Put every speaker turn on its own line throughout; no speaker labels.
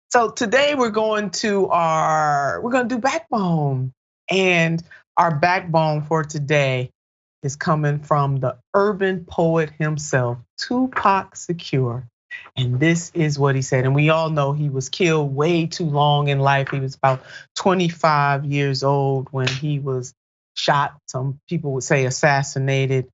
So today we're gonna do backbone. And our backbone for today is coming from the urban poet himself, Tupac Shakur. And this is what he said. And we all know he was killed way too long in life. He was about 25 years old when he was shot. Some people would say assassinated.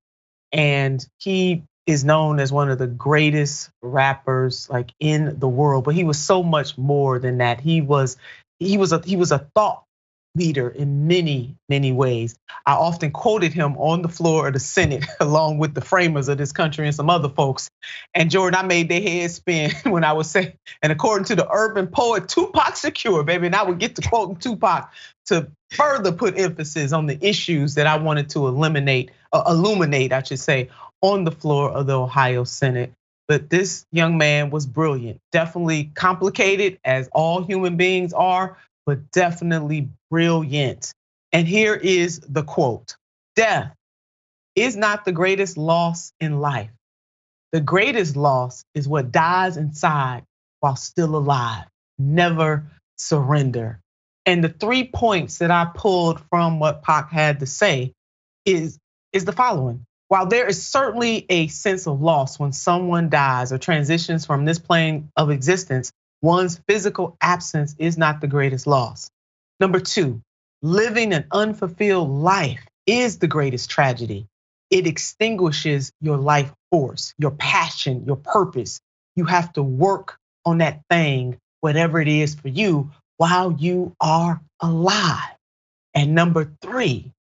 And he is known as one of the greatest rappers like in the world, but he was so much more than that. He was a thought leader in many ways. I often quoted him on the floor of the Senate along with the framers of this country and some other folks. And Jordan, I made their heads spin when I was saying, and according to the urban poet Tupac Shakur, baby, and I would get to quoting Tupac to further put emphasis on the issues that I wanted to illuminate, I should say, on the floor of the Ohio Senate. But this young man was brilliant, definitely complicated as all human beings are, but definitely brilliant. And here is the quote: "Death is not the greatest loss in life. The greatest loss is what dies inside while still alive. Never surrender." And the 3 points that I pulled from what Pac had to say is the following. While there is certainly a sense of loss when someone dies or transitions from this plane of existence, one's physical absence is not the greatest loss. Number 2, living an unfulfilled life is the greatest tragedy. It extinguishes your life force, your passion, your purpose. You have to work on that thing, whatever it is for you, while you are alive. And number 3,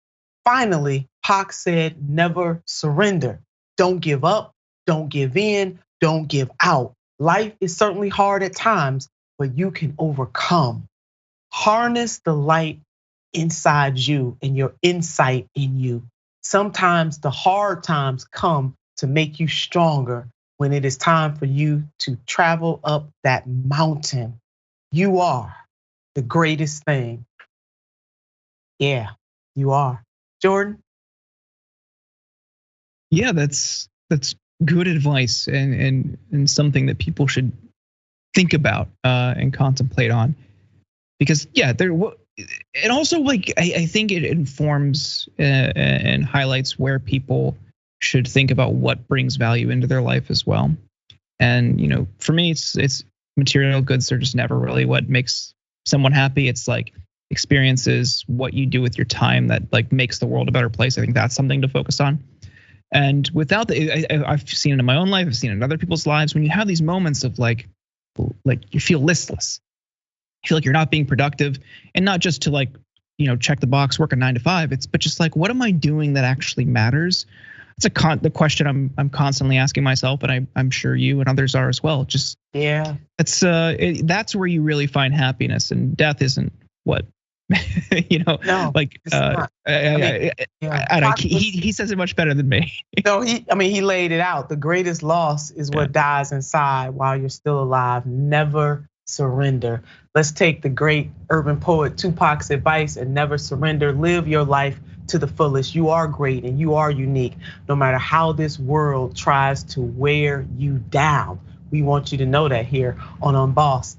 finally, Pac said, never surrender. Don't give up, don't give in, don't give out. Life is certainly hard at times, but you can overcome. Harness the light inside you and your insight in you. Sometimes the hard times come to make you stronger when it is time for you to travel up that mountain. You are the greatest thing. Yeah, you are. Jordan?
Yeah, that's good advice and something that people should think about and contemplate on. Because yeah, it also like I think it informs and highlights where people should think about what brings value into their life as well. And for me, it's material goods are just never really what makes someone happy. It's like experiences, what you do with your time that like makes the world a better place. I think that's something to focus on. And without I've seen it in my own life, I've seen it in other people's lives. When you have these moments of like you feel listless, you feel like you're not being productive, and not just to like check the box, work a 9 to 5. But just like, what am I doing that actually matters? It's the question I'm constantly asking myself, and I'm sure you and others are as well. Just
yeah,
that's where you really find happiness, and death isn't what.
No,
like I don't. He says it much better than me.
No, he laid it out. The greatest loss is what dies inside while you're still alive. Never surrender. Let's take the great urban poet Tupac's advice and never surrender. Live your life to the fullest. You are great and you are unique. No matter how this world tries to wear you down, we want you to know that here on Unbossed.